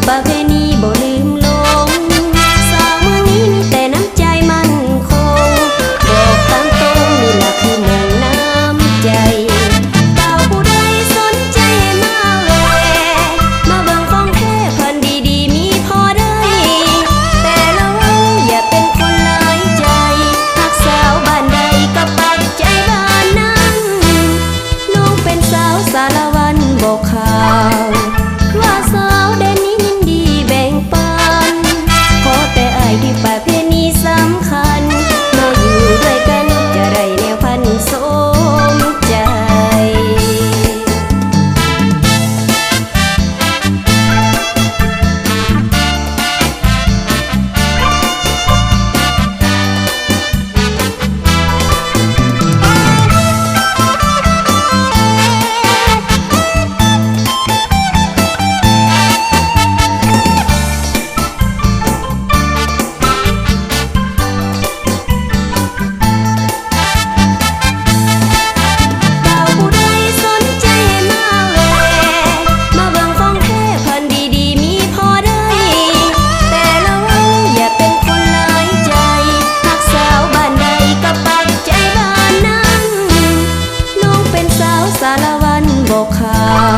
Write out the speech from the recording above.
ประเพณีบ่ลืมลงสาวเมืองนี้มีแต่น้ำใจมั่นคงบอกตามตรงนี่ล่ะคือเมืองน้ำใจบ่าวผู้ใดสนใจมาแวะมาเบิ่งของแท้เพิ่นดีๆมีพอได้แต่ระวังอย่าเป็นคนหลายใจหากสาวบ้านใดก็ปักใจบ้านนั้นน้องเป็นสาวสารวันบอกข่าวว่าสาวแดนนี้ยินดีแบ่งปันขอแต่อายที่ประเพณีสำคัญมาอยู่ด้วยกันจะได้แนวพันสมใจสารวันบอกข่าว